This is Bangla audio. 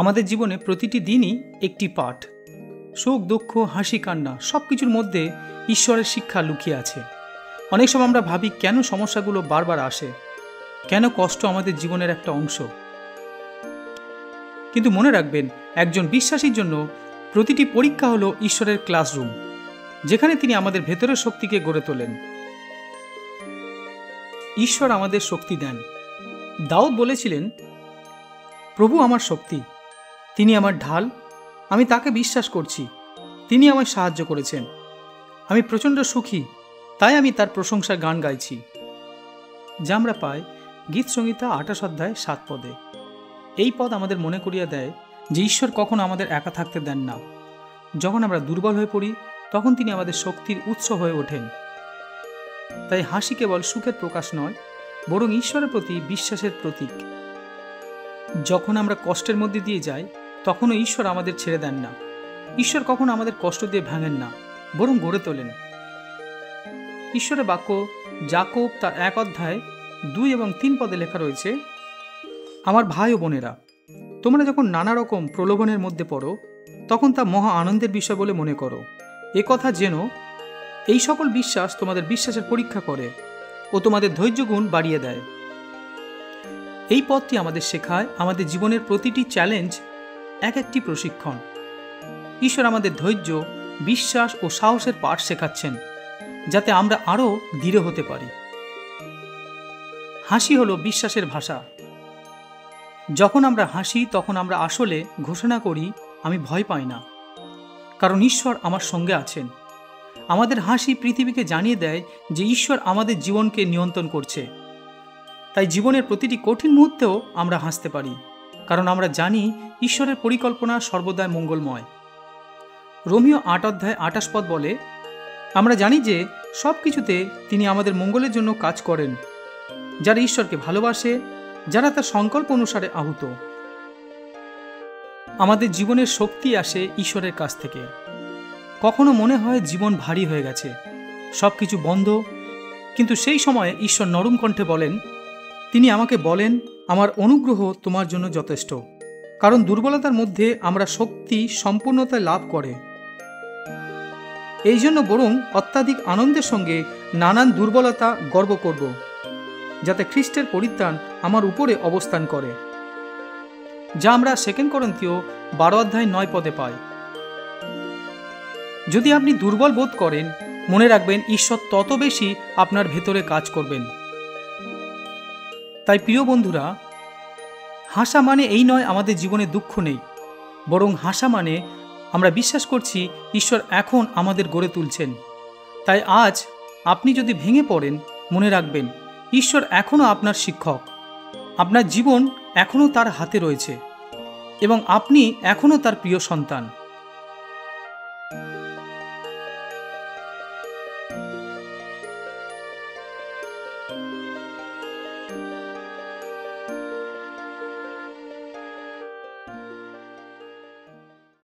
আমাদের জীবনে প্রতিটি দিনই একটি পাঠ। সুখ দুঃখ হাসি কান্না সব কিছুর মধ্যে ঈশ্বরের শিক্ষা লুকিয়ে আছে। অনেক সময় আমরা ভাবি কেন সমস্যাগুলো বারবার আসে, কেন কষ্ট আমাদের জীবনের একটা অংশ। কিন্তু মনে রাখবেন, একজন বিশ্বাসীর জন্য প্রতিটি পরীক্ষা হলো ঈশ্বরের ক্লাসরুম, যেখানে তিনি আমাদের ভেতরের শক্তিকে গড়ে তোলেন। ঈশ্বর আমাদের শক্তি দেন। দাউদ বলেছিলেন, প্রভু আমার শক্তি, তিনি আমার ঢাল, আমি তাকে বিশ্বাস করছি, তিনি আমায় সাহায্য করেছেন। আমি প্রচণ্ড সুখী, তাই আমি তার প্রশংসার গান গাইছি। যা আমরা পাই গীত সংহিতা 28 অধ্যায় 7 পদে। এই পদ আমাদের মনে করিয়ে দেয় যে ঈশ্বর কখনো আমাদের একা থাকতে দেন না। যখন আমরা দুর্বল হয়ে পড়ি, তখন তিনি আমাদের শক্তির উৎস হয়ে ওঠেন। তাই হাসি কেবল সুখের প্রকাশ নয়, বরং ঈশ্বরের প্রতি বিশ্বাসের প্রতীক। যখন আমরা কষ্টের মধ্যে দিয়ে যাই, তখনও ঈশ্বর আমাদের ছেড়ে দেন না। ঈশ্বর কখনো আমাদের কষ্ট দিয়ে ভাঙেন না, বরং গড়ে তোলেন। ঈশ্বরের বাক্য যাকোব তার 1 অধ্যায় 2 এবং 3 পদে লেখা রয়েছে, আমার ভাই ও বোনেরা, তোমরা যখন নানা রকম প্রলোভনের মধ্যে পড়ো, তখন তা মহা আনন্দের বিষয় বলে মনে করো। এ কথা জেনো, এই সকল বিশ্বাস তোমাদের বিশ্বাসের পরীক্ষা করে ও তোমাদের ধৈর্য গুণ বাড়িয়ে দেয়। এই পথটি আমাদের শেখায় আমাদের জীবনের প্রতিটি চ্যালেঞ্জ এক একটি প্রশিক্ষণ। ঈশ্বর আমাদের ধৈর্য, বিশ্বাস ও সাহসের পাঠ শেখাচ্ছেন, যাতে আমরা আরও দৃঢ় হতে পারি। হাসি হলো বিশ্বাসের ভাষা। যখন আমরা হাসি, তখন আমরা আসলে ঘোষণা করি, আমি ভয় পাই না, কারণ ঈশ্বর আমার সঙ্গে আছেন। আমাদের হাসি পৃথিবীকে জানিয়ে দেয় যে ঈশ্বর আমাদের জীবনকে নিয়ন্ত্রণ করছে। তাই জীবনের প্রতিটি কঠিন মুহূর্তেও আমরা হাসতে পারি, কারণ আমরা জানি ঈশ্বরের পরিকল্পনা সর্বদাই মঙ্গলময়। রোমিও 8 অধ্যায় 28 পদ বলে, আমরা জানি যে সব কিছুতে তিনি আমাদের মঙ্গলের জন্য কাজ করেন, যারা ঈশ্বরকে ভালোবাসে, যারা তার সংকল্প অনুসারে আহুত। আমাদের জীবনের শক্তি আসে ঈশ্বরের কাছ থেকে। কখনো মনে হয় জীবন ভারী হয়ে গেছে, সব কিছু বন্ধ, কিন্তু সেই সময়ে ঈশ্বর নরম কণ্ঠে বলেন, তিনি আমাকে বলেন, আমার অনুগ্রহ তোমার জন্য যথেষ্ট, কারণ দুর্বলতার মধ্যে আমরা শক্তি সম্পূর্ণতা লাভ করে। এই জন্য বরং অত্যাধিক আনন্দের সঙ্গে নানান দুর্বলতা গর্ব করব, যাতে খ্রিস্টের পরিত্রাণ আমার উপরে অবস্থান করে। যা আমরা 2 করন্থীয় 12 অধ্যায় 9 পদে পাই। যদি আপনি দুর্বল বোধ করেন, মনে রাখবেন ঈশ্বর তত বেশি আপনার ভেতরে কাজ করবেন। তাই প্রিয় বন্ধুরা, হাসা মানে এই নয় আমাদের জীবনে দুঃখ নেই, বরং হাসা মানে আমরা বিশ্বাস করছি ঈশ্বর এখন আমাদের গড়ে তুলছেন। তাই আজ আপনি যদি ভেঙে পড়েন, মনে রাখবেন ঈশ্বর এখনও আপনার শিক্ষক, আপনার জীবন এখনও তার হাতে রয়েছে এবং আপনি এখনও তার প্রিয় সন্তান।